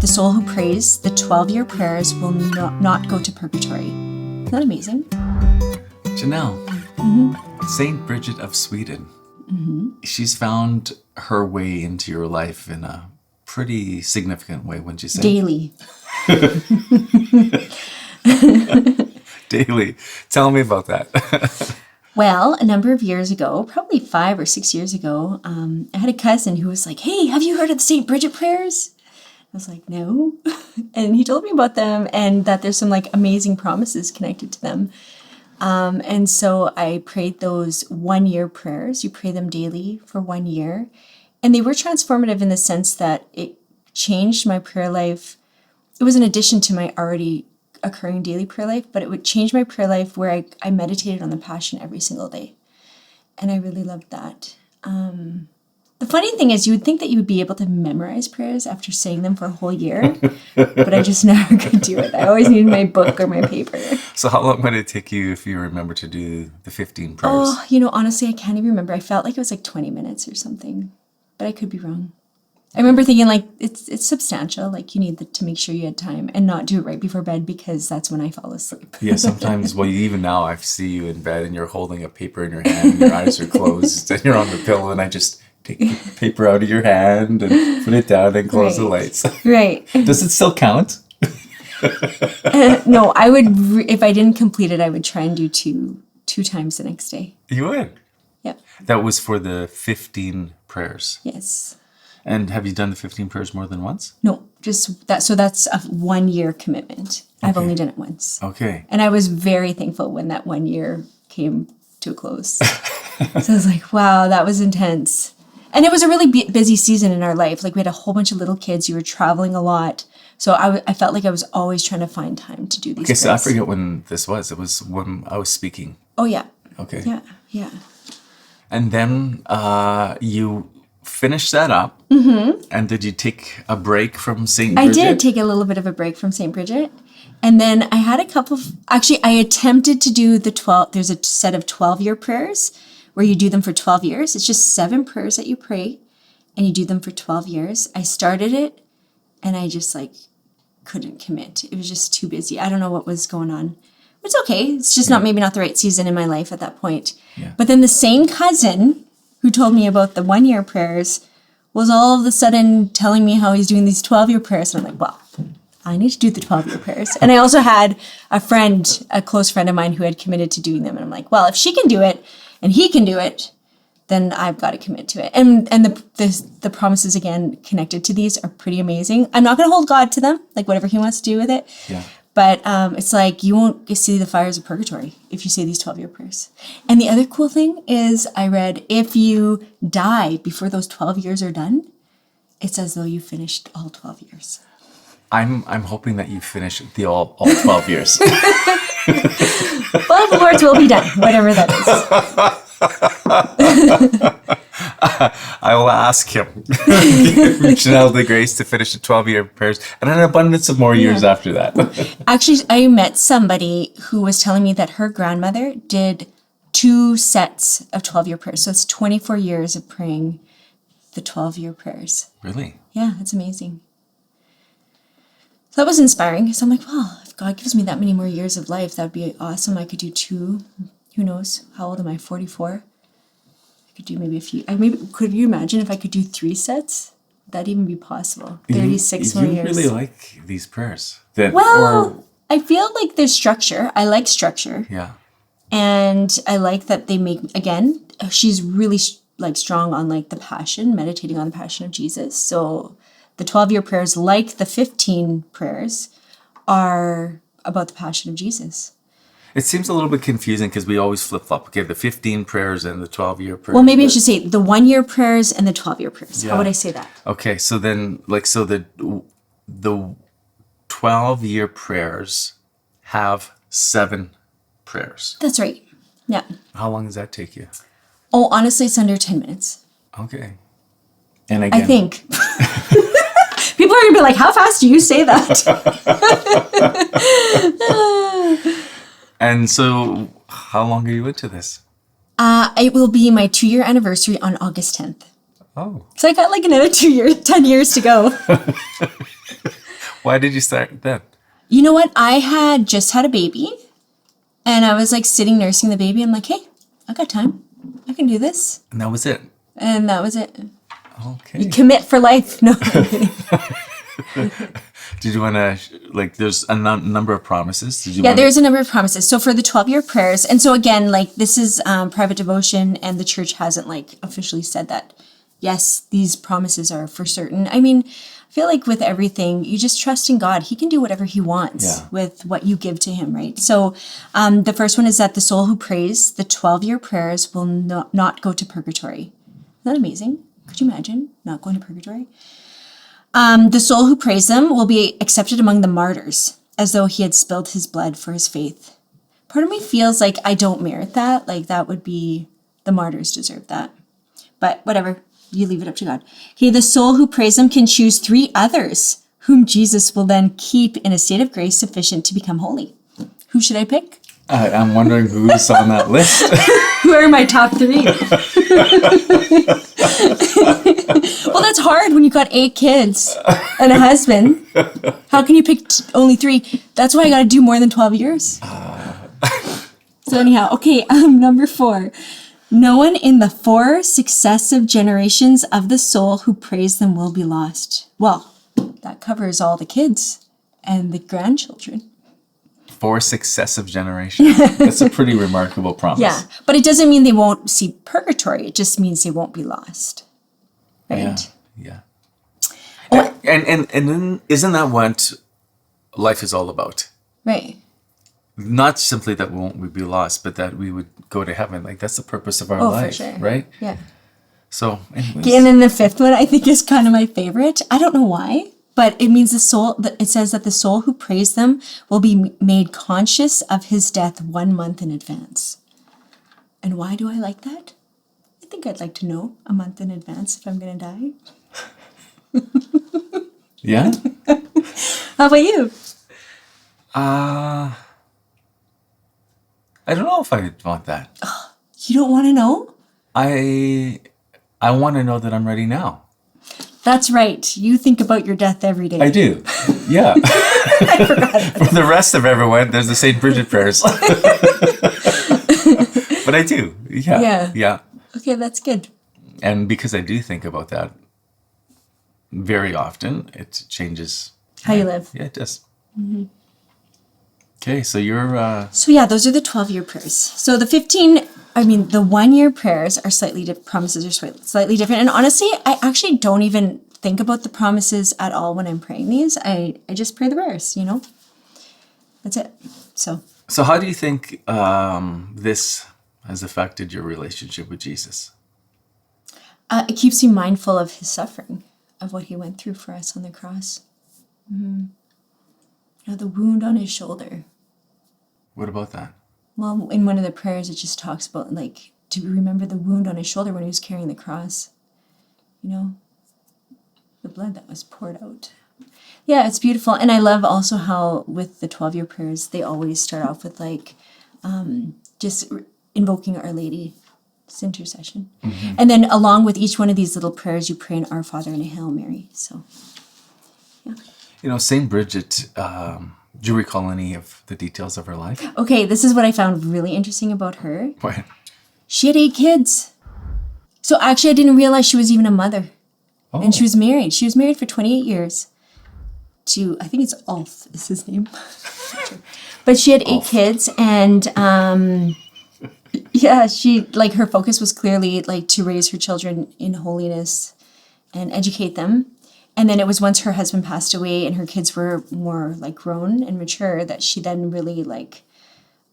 the soul who prays the 12-year prayers will not go to purgatory. Isn't that amazing? Janelle, St Bridget of Sweden. She's found her way into your life in a pretty significant way, wouldn't you say? Daily. Daily. Tell me about that. Well, a number of years ago, probably 5 or 6 years ago, I had a cousin who was like, hey, have you heard of the St. Bridget prayers? I was like, no. And he told me about them and that there's some like amazing promises connected to them. And so I prayed those 1-year prayers. You pray them daily for 1 year. And they were transformative in the sense that it changed my prayer life. It was an addition to my already occurring daily prayer life, but it would change my prayer life where I meditated on the Passion every single day. And I really loved that. The funny thing is you would think that you would be able to memorize prayers after saying them for a whole year, but I just never could do it. I always needed my book or my paper. So how long would it take you if you remember to do the 15 prayers? Oh, honestly, I can't even remember. I felt like it was like 20 minutes or something, but I could be wrong. I remember thinking like it's substantial, like you need to make sure you had time and not do it right before bed because that's when I fall asleep. Yeah, sometimes, well, even now I see you in bed and you're holding a paper in your hand and your eyes are closed and you're on the pillow and I just take the paper out of your hand and put it down and close the lights. Right. Does it still count? No, I would, if I didn't complete it, I would try and do two times the next day. You would? Yep. That was for the 15 prayers. Yes. And have you done the 15 prayers more than once? No, just that. So that's a 1-year commitment. I've only done it once. Okay. And I was very thankful when that 1 year came to a close. So I was like, wow, that was intense. And it was a really busy season in our life. Like we had a whole bunch of little kids. You were traveling a lot. So I felt like I was always trying to find time to do these prayers. So I forget when this was. It was when I was speaking. Oh, yeah. Okay. Yeah. And then you finished that up. Mm-hmm. And did you take a break from St. Bridget? I did take a little bit of a break from St. Bridget. And then I had a couple of, actually, I attempted to do there's a set of 12-year prayers where you do them for 12 years. It's just 7 prayers that you pray and you do them for 12 years. I started it and I just couldn't commit. It was just too busy. I don't know what was going on. It's okay. It's just maybe not the right season in my life at that point. Yeah. But then the same cousin who told me about the 1-year prayers was all of a sudden telling me how he's doing these 12-year prayers. And I'm like, well, I need to do the 12-year prayers. And I also had a close friend of mine who had committed to doing them. And I'm like, well, if she can do it and he can do it, then I've got to commit to it. And the promises, again, connected to these are pretty amazing. I'm not going to hold God to them, like whatever he wants to do with it. Yeah. But it's like you won't see the fires of purgatory if you say these 12-year prayers. And the other cool thing is I read if you die before those 12 years are done, it's as though you finished all 12 years. I'm hoping that you finish all 12 years. Well, the Lord's will be done, whatever that is. I will ask him. Give Janelle the grace to finish the 12-year prayers and an abundance of more years after that. Actually, I met somebody who was telling me that her grandmother did 2 sets of 12-year prayers. So it's 24 years of praying the 12-year prayers. Really? Yeah, it's amazing. So that was inspiring. So I'm like, well, if God gives me that many more years of life, that would be awesome. I could do 2. Who knows? How old am I? 44? I could do maybe a few. Could you imagine if I could do 3 sets? Would that even be possible? 36 more years. You really like these prayers. I feel like there's structure. I like structure. Yeah. And I like that they make, again, she's really strong on the passion, meditating on the passion of Jesus. So the 12-year prayers, like the 15 prayers, are about the passion of Jesus. It seems a little bit confusing because we always flip-flop. Okay, the 15 prayers and the 12-year prayers. Well, maybe I should say the 1-year prayers and the 12-year prayers. Yeah. How would I say that? Okay, so then, the 12-year prayers have 7 prayers. That's right. Yeah. How long does that take you? Oh, honestly, it's under 10 minutes. Okay. And again, I think. People are going to be like, how fast do you say that? And so, how long are you into this? It will be my 2-year anniversary on August 10th. Oh. So I got another 10 years to go. Why did you start then? You know what? I had just had a baby and I was like sitting nursing the baby. I'm like, hey, I got time. I can do this. And that was it. And that was it. Okay. Commit for life. No, I'm kidding. Did you want to, like, there's a number of promises. Did you Yeah, wanna- there's a number of promises. So for the 12-year prayers, and so again, like this is private devotion and the church hasn't like officially said that, yes, these promises are for certain. I mean, I feel like with everything, you just trust in God. He can do whatever he wants with what you give to him, right? So the first one is that the soul who prays the 12-year prayers will not go to purgatory. Isn't that amazing? Could you imagine not going to purgatory? The soul who prays them will be accepted among the martyrs, as though he had spilled his blood for his faith. Part of me feels like I don't merit that. Like that would be, the martyrs deserve that. But whatever, you leave it up to God. Okay, the soul who prays them can choose 3 others, whom Jesus will then keep in a state of grace sufficient to become holy. Who should I pick? I'm wondering who's on that list. Who are my top 3? Well, that's hard when you got 8 kids and a husband. How can you pick only 3? That's why I got to do more than 12 years. So anyhow, okay, number 4. No one in the 4 successive generations of the soul who prays them will be lost. Well, that covers all the kids and the grandchildren. 4 successive generations. That's a pretty remarkable promise. Yeah, but it doesn't mean they won't see purgatory. It just means they won't be lost. Right? Yeah. And then isn't that what life is all about? Right. Not simply that we won't be lost, but that we would go to heaven. Like that's the purpose of our life, for sure. right? Yeah. So, anyways. Okay, and then the 5th one I think is kind of my favorite. I don't know why, but it means the soul. It says that the soul who prays them will be made conscious of his death 1 month in advance. And why do I like that? I think I'd like to know a month in advance if I'm going to die. Yeah? How about you? I don't know if I want that. You don't want to know? I want to know that I'm ready now. That's right. You think about your death every day. I do. Yeah. I forgot. For the rest of everyone, there's the St. Bridget prayers. But I do. Yeah. Yeah. Okay, that's good. And because I do think about that very often, it changes How you live. Yeah, it does. Mm-hmm. Okay, so you're... So yeah, those are the 12-year prayers. So the 1-year prayers are promises are slightly different. And honestly, I actually don't even think about the promises at all when I'm praying these. I just pray the prayers, you know? That's it. So how do you think this has affected your relationship with Jesus? it keeps you mindful of his suffering, of what he went through for us on the cross. Mm-hmm. You know, the wound on his shoulder. What about that? Well, in one of the prayers, it just talks about, like, to remember the wound on his shoulder when he was carrying the cross. You know, the blood that was poured out. Yeah, it's beautiful. And I love also how with the 12-year prayers, they always start off with, like, just invoking Our Lady's intercession. Mm-hmm. And then along with each one of these little prayers, you pray an Our Father and a Hail Mary. So, yeah. You know, St. Bridget, do you recall any of the details of her life? Okay, this is what I found really interesting about her. What? She had 8 kids. So actually, I didn't realize she was even a mother. Oh. And she was married. She was married for 28 years to, I think it's Ulf is his name. But she had 8 kids, and yeah, she, like, her focus was clearly, like, to raise her children in holiness and educate them. And then it was once her husband passed away and her kids were more, like, grown and mature that she then really, like,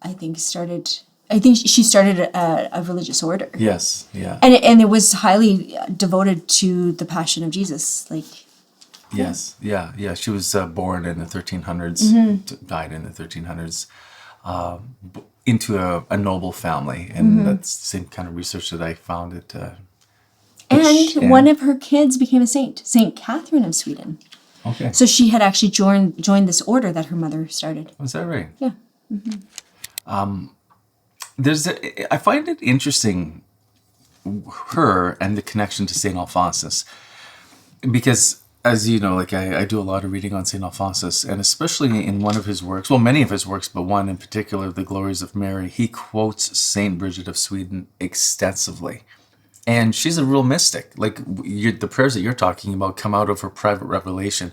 I think she started a religious order. Yes, yeah. And it was highly devoted to the Passion of Jesus, like. Yes, yeah. She was born in the 1300s, mm-hmm. died in the 1300s, into a noble family, and that's the same kind of research that I found it. And one of her kids became a saint, St. Catherine of Sweden. Okay. So she had actually joined this order that her mother started. Was that right? Yeah. Mm-hmm. I find it interesting, her and the connection to St. Alphonsus, because as you know, like I do a lot of reading on St. Alphonsus, and especially in one of his works, well, many of his works, but one in particular, The Glories of Mary, he quotes St. Bridget of Sweden extensively. And she's a real mystic. Like the prayers that you're talking about come out of her private revelation.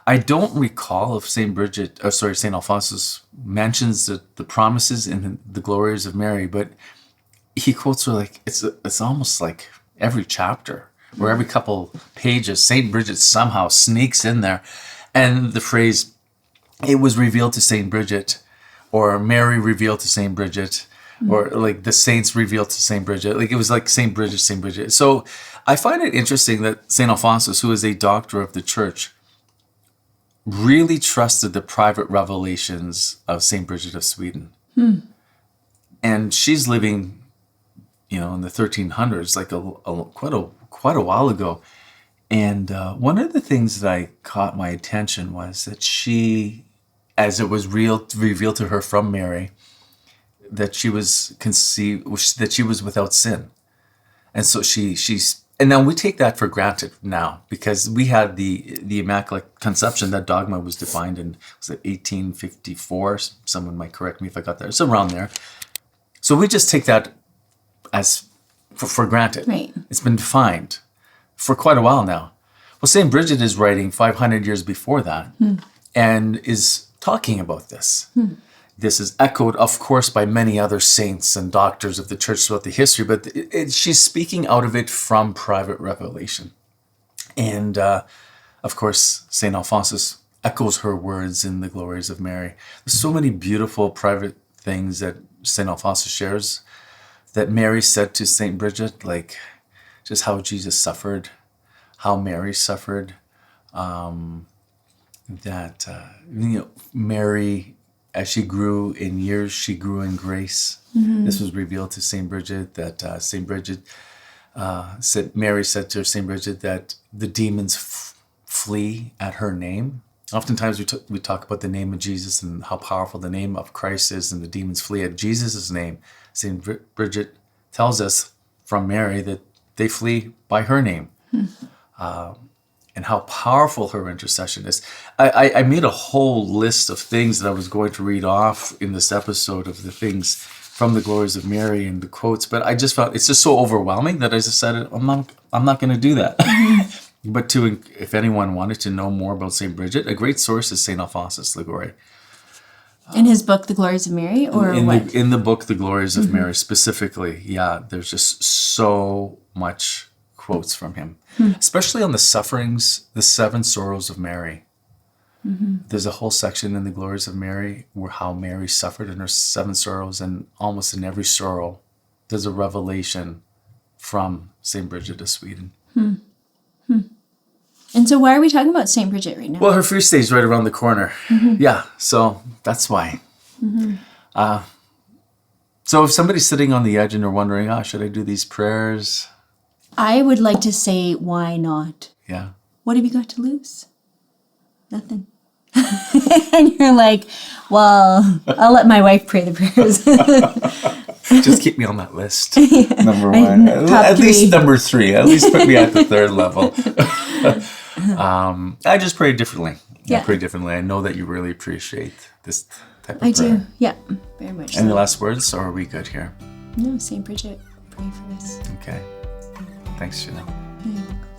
I don't recall if St. Alphonsus mentions the promises in the Glories of Mary, but he quotes her like it's almost like every chapter or every couple pages. St. Bridget somehow sneaks in there, and the phrase "it was revealed to St. Bridget," or "Mary revealed to St. Bridget." Or like the saints revealed to St. Bridget. Like it was like St. Bridget, St. Bridget. So I find it interesting that St. Alphonsus, who is a doctor of the church, really trusted the private revelations of St. Bridget of Sweden. And she's living, in the 1300s, like quite a while ago. And one of the things that caught my attention was that she, as it was revealed to her from Mary, that she was conceived, that she was without sin. And so she's, and now we take that for granted now because we had the Immaculate Conception. That dogma was defined in, was it 1854? Someone might correct me if I got that. It's around there. So we just take that as for granted. Right. It's been defined for quite a while now. Well, St. Bridget is writing 500 years before that and is talking about this. This is echoed, of course, by many other saints and doctors of the church throughout the history, but she's speaking out of it from private revelation. And, of course, St. Alphonsus echoes her words in the Glories of Mary. There's so many beautiful private things that St. Alphonsus shares that Mary said to St. Bridget, like just how Jesus suffered, how Mary suffered, Mary, as she grew in years, she grew in grace. This was revealed to St. Bridget, that St. Bridget Mary said to St. Bridget that the demons flee at her name. Oftentimes we talk about the name of Jesus and how powerful the name of Christ is, and the demons flee at Jesus' name. St. Bridget tells us from Mary that they flee by her name. And how powerful her intercession is. I made a whole list of things that I was going to read off in this episode of the things from the Glories of Mary and the quotes, but I just found it's just so overwhelming that I decided I'm not going to do that. But if anyone wanted to know more about St. Bridget, a great source is St. Alphonsus Liguori. In his book, The Glories of Mary, or what? In the book, The Glories of Mary, specifically, there's just so much quotes from him, especially on the sufferings, the 7 sorrows of Mary. There's a whole section in the Glories of Mary where how Mary suffered in her 7 sorrows, and almost in every sorrow, there's a revelation from St. Bridget of Sweden. And so why are we talking about St. Bridget right now? Well, her feast day is right around the corner. Yeah, so that's why. So if somebody's sitting on the edge and they're wondering, should I do these prayers? I would like to say, why not? Yeah. What have you got to lose? Nothing. And you're like, well, I'll let my wife pray the prayers. Just keep me on that list. Number 1. At least number 3. At least put me at the 3rd level. I just pray differently. I pray differently. I know that you really appreciate this type of prayer. I do. Yeah, very much. Any last words, or are we good here? No, St. Bridget, pray for us. Okay. Thanks, Janelle. You're welcome.